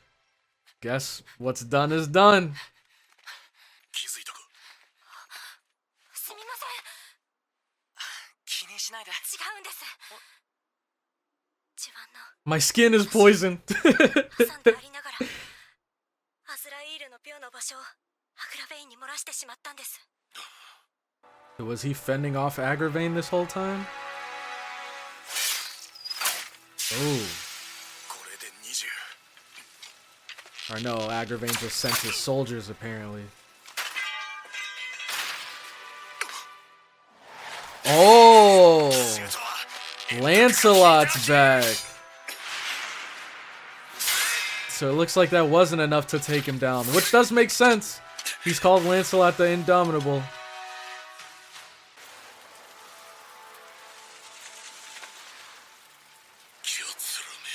Guess what's done is done. 気づいたか。すみません気にしないで違うんです自慢の My skin is poisoned. 挟んでありながらアズライールのピョの場所をアグラベインに漏らしてしまったんです Was he fending off Agravain this whole time? Oh. これで20。 Or no, Agravain just sent his soldiers apparently. Oh! Lancelot's back! So it looks like that wasn't enough to take him down, which does make sense. He's called Lancelot the Indomitable. 気をつらめ。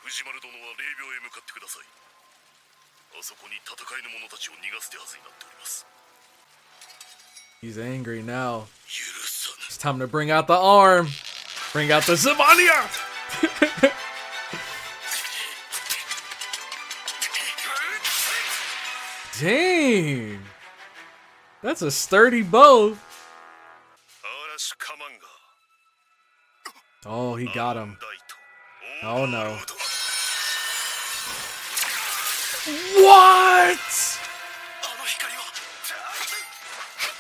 藤丸殿は霊廟へ向かってください。あそこに戦いの者たちを逃がす手はずになっております。 He's angry now. 許さぬ。 It's time to bring out the arm. Bring out the Zamania! Dang. That's a sturdy bow. Arash Kaman ga Oh, he got him. Oh no. What?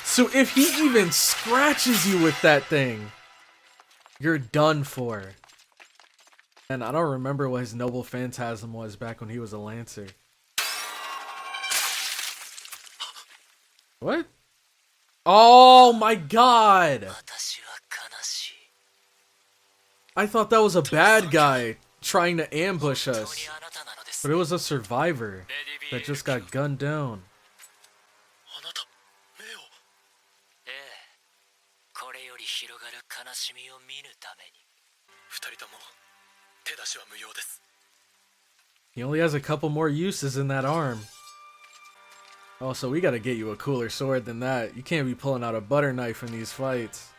So if he even scratches you with that thing, you're done for. And I don't remember what his noble phantasm was back when he was a lancer. What? Oh my god! I thought that was a bad guy trying to ambush us. But it was a survivor that just got gunned down. 二人とも手出しは無用です。 He only has a couple more uses in that arm. Oh, so we gotta get you a cooler sword than that. You can't be pulling out a butter knife in these fights.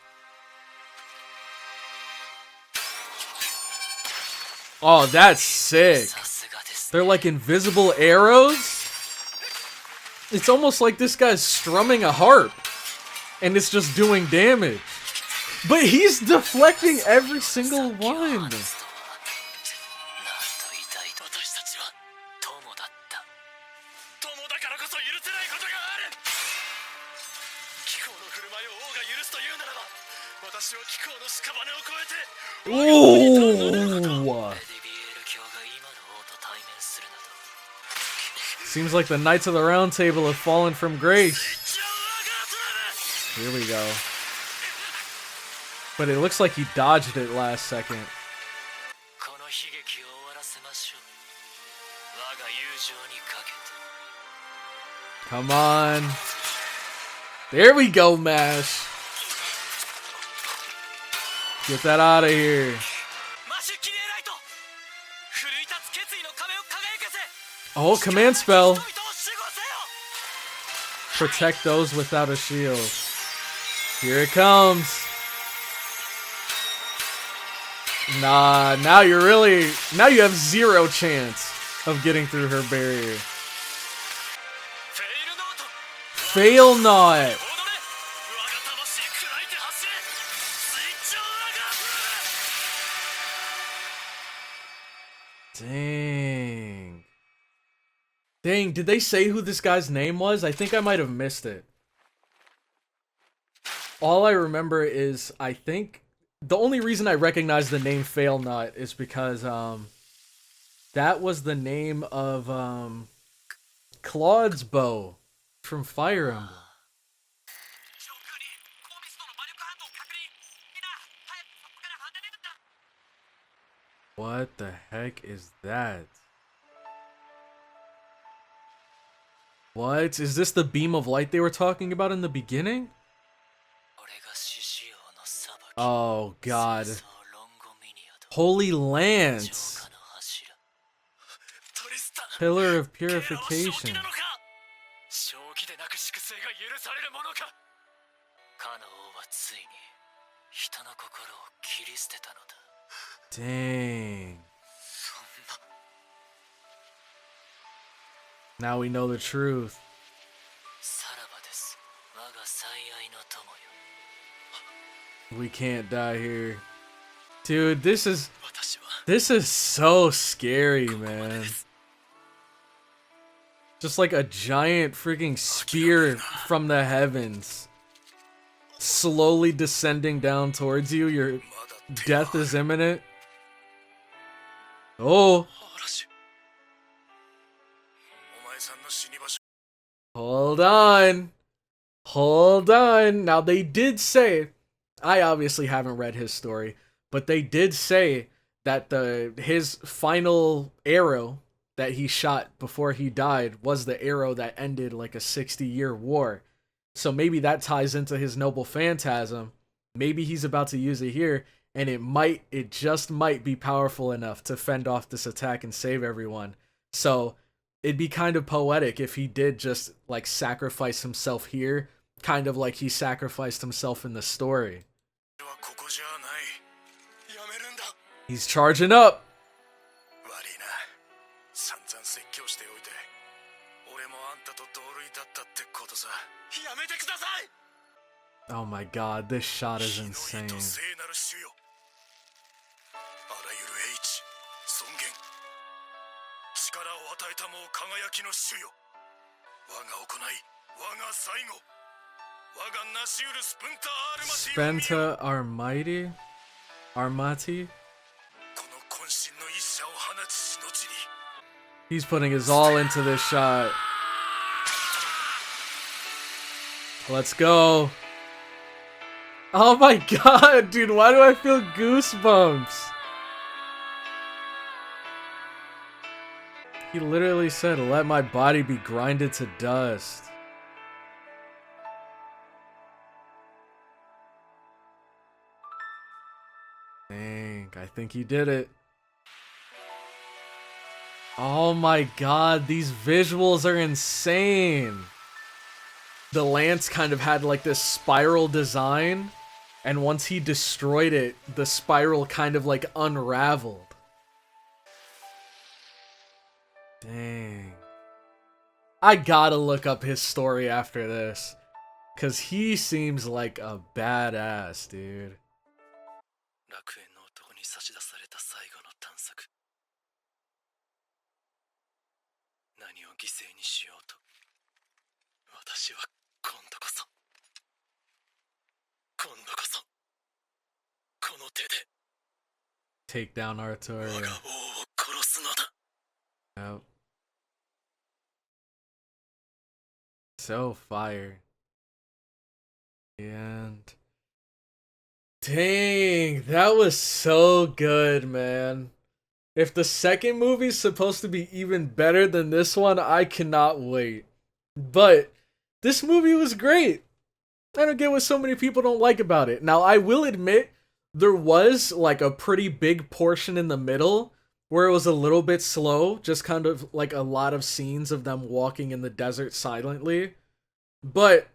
Oh, that's sick. They're like invisible arrows. It's almost like this guy's strumming a harp. And it's just doing damage. But he's deflecting every single one. Ooh. Seems like the Knights of the Round Table have fallen from grace. Here we go. But it looks like he dodged it last second. Come on. There we go, Mash. Get that out of here. Oh, command spell. Protect those without a shield. Here it comes. Nah, now you have zero chance of getting through her barrier. Fail not. Dang. Dang, did they say who this guy's name was? I think I might have missed it. All I remember is, I think, the only reason I recognize the name Fail Not is because, that was the name of, Claude's bow from Fire Emblem. What the heck is that? What? Is this the beam of light they were talking about in the beginning? Oh god. Holy Lance. Pillar of Purification. Dang. Now we know the truth. We can't die here. Dude, this is so scary, man. Just like a giant freaking spear from the heavens. Slowly descending down towards you. Your death is imminent. Oh. Hold on. Hold on. Now they did say, I obviously haven't read his story, but they did say that his final arrow that he shot before he died was the arrow that ended like a 60-year war. So maybe that ties into his noble phantasm. Maybe he's about to use it here, and it just might be powerful enough to fend off this attack and save everyone. So it'd be kind of poetic if he did just like sacrifice himself here, kind of like he sacrificed himself in the story. He's charging up. だったってことさ。やめてください。 Oh my god, this shot is 日の insane. 意と聖なる主よ。あらゆる英知、尊厳、力を与えたもう輝きの主よ。我が行い、我が最後、我がなしうるスプンターアルマティを見よ。 Spenta Armati? この渾身の一射を放ちし後に。 He's putting his all into this shot. Let's go. Oh my god, dude, why do I feel goosebumps? He literally said, let my body be grinded to dust. Dang, I think he did it. Oh my god, these visuals are insane. The lance kind of had like this spiral design, and once he destroyed it, the spiral kind of like unraveled. Dang. I gotta look up his story after this, cause he seems like a badass, dude. 楽園の男に差し出された最後の探索。何を犠牲にしようと、私は今度こそこの手で Take down 我が Artoria. 王を殺すのだ。 Yep. So fire. And dang, that was so good, man. If the second movie's supposed to be even better than this one, I cannot wait. But this movie was great. I don't get what so many people don't like about it. Now, I will admit, there was like a pretty big portion in the middle where it was a little bit slow, just kind of like a lot of scenes of them walking in the desert silently. But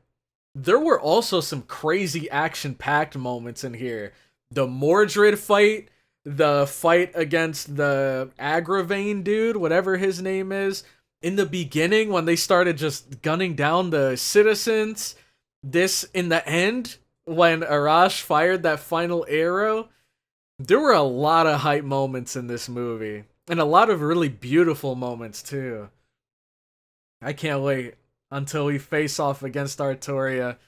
there were also some crazy action-packed moments in here. The Mordred fight, the fight against the Agravain dude, whatever his name is, in the beginning when they started just gunning down the citizens. This in the end, when Arash fired that final arrow, there were a lot of hype moments in this movie. And a lot of really beautiful moments too. I can't wait until we face off against Artoria.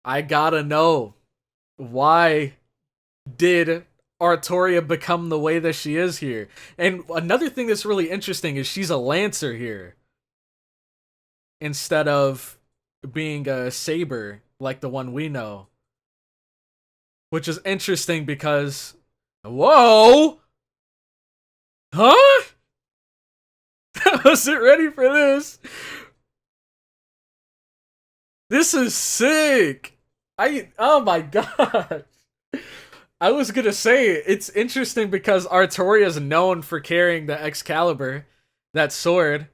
I gotta know, why did Artoria become the way that she is here? And another thing that's really interesting is she's a Lancer here, instead of being a Saber like the one we know. Which is interesting because... Whoa! Huh? I wasn't ready for this. This is sick. Oh my god. I was gonna say, it's interesting because Artoria is known for carrying the Excalibur, that sword.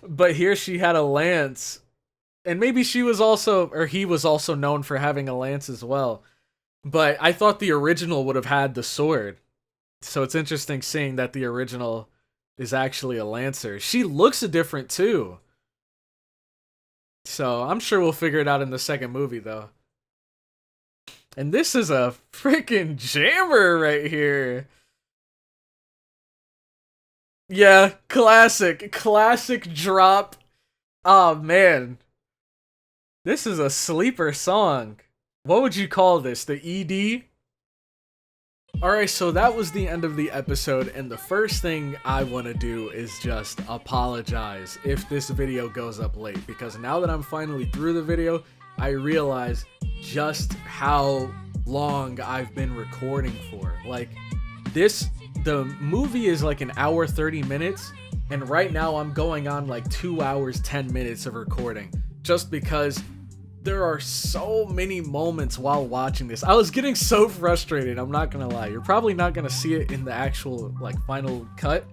But here she had a lance. And maybe she was also, or he was also known for having a lance as well. But I thought the original would have had the sword. So it's interesting seeing that the original is actually a Lancer. She looks different too. So I'm sure we'll figure it out in the second movie though. And this is a freaking jammer right here. Yeah, classic drop. Oh man. This is a sleeper song. What would you call this? The ED? Alright, so that was the end of the episode, and the first thing I want to do is just apologize if this video goes up late, because now that I'm finally through the video, I realize just how long I've been recording for. Like, the movie is like an hour 30 minutes, and right now I'm going on like 2 hours 10 minutes of recording, just because there are so many moments while watching this. I was getting so frustrated, I'm not gonna lie. You're probably not gonna see it in the actual like final cut,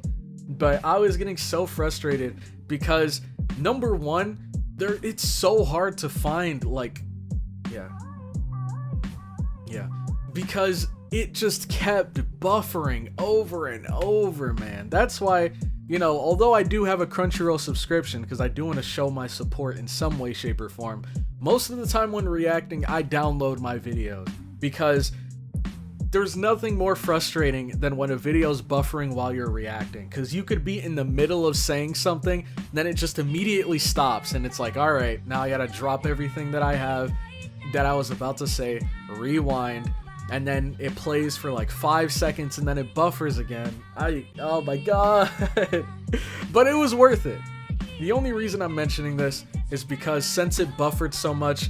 but I was getting so frustrated because number one, it's so hard to find like because it just kept buffering over and over, man. That's why you know, although I do have a Crunchyroll subscription because I do want to show my support in some way, shape, or form, most of the time when reacting, I download my videos because there's nothing more frustrating than when a video's buffering while you're reacting, because you could be in the middle of saying something, then it just immediately stops, and it's like, alright, now I gotta drop everything that I have that I was about to say, rewind, and then it plays for like 5 seconds, and then it buffers again. Oh my god. But it was worth it. The only reason I'm mentioning this is because since it buffered so much,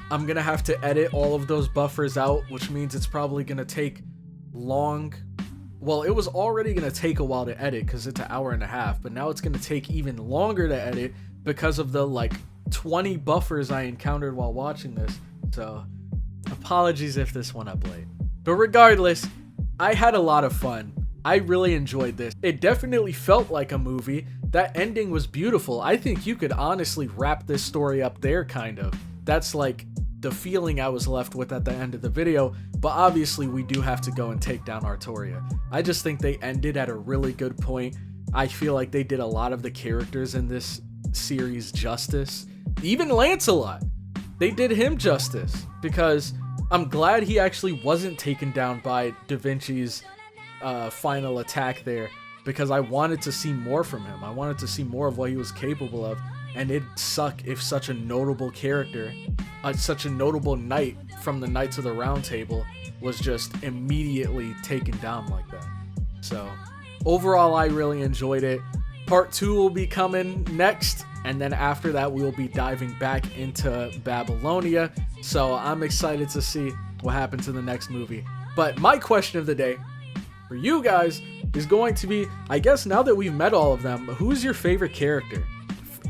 I'm gonna have to edit all of those buffers out, which means it's probably gonna take long. Well, it was already gonna take a while to edit because it's an hour and a half, but now it's gonna take even longer to edit because of the like 20 buffers I encountered while watching this. So apologies if this went up late. But regardless, I had a lot of fun. I really enjoyed this. It definitely felt like a movie. That ending was beautiful. I think you could honestly wrap this story up there, kind of. That's like the feeling I was left with at the end of the video, but obviously we do have to go and take down Artoria. I just think they ended at a really good point. I feel like they did a lot of the characters in this series justice. Even Lancelot, they did him justice, because I'm glad he actually wasn't taken down by Da Vinci's final attack there, because I wanted to see more from him. I wanted to see more of what he was capable of. And it'd suck if such a notable character, such a notable knight from the Knights of the Round Table was just immediately taken down like that. So, overall, I really enjoyed it. Part 2 will be coming next, and then after that, we will be diving back into Babylonia. So, I'm excited to see what happens in the next movie. But my question of the day for you guys is going to be, I guess now that we've met all of them, who's your favorite character?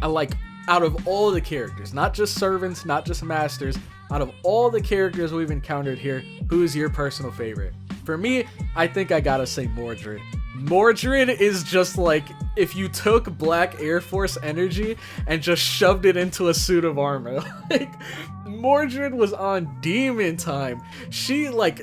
Like, out of all the characters, not just servants, not just masters, out of all the characters we've encountered here, who's your personal favorite? For me, I think I gotta say Mordred. Mordred is just like if you took Black Air Force energy and just shoved it into a suit of armor. Like, Mordred was on demon time. She like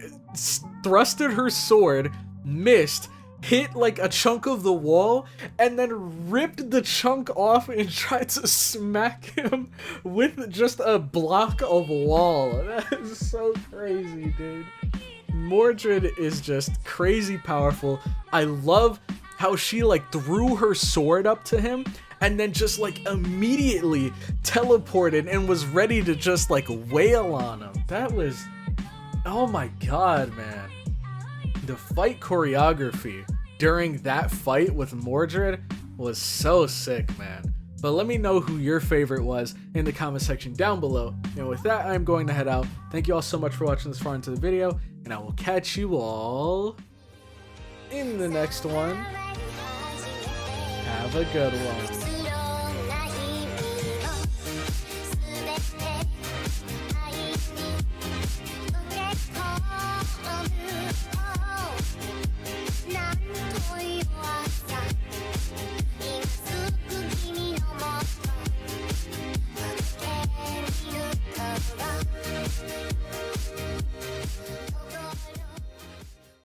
thrusted her sword, missed, hit like a chunk of the wall, and then ripped the chunk off and tried to smack him with just a block of wall. That is so crazy, dude. Mordred is just crazy powerful. I love how she like threw her sword up to him and then just like immediately teleported and was ready to just like wail on him. That was, oh my god, man. The fight choreography during that fight with Mordred was so sick, man. But let me know who your favorite was in the comment section down below. And with that, I'm going to head out. Thank you all so much for watching this far into the video, and I will catch you all in the next one. Have a good one.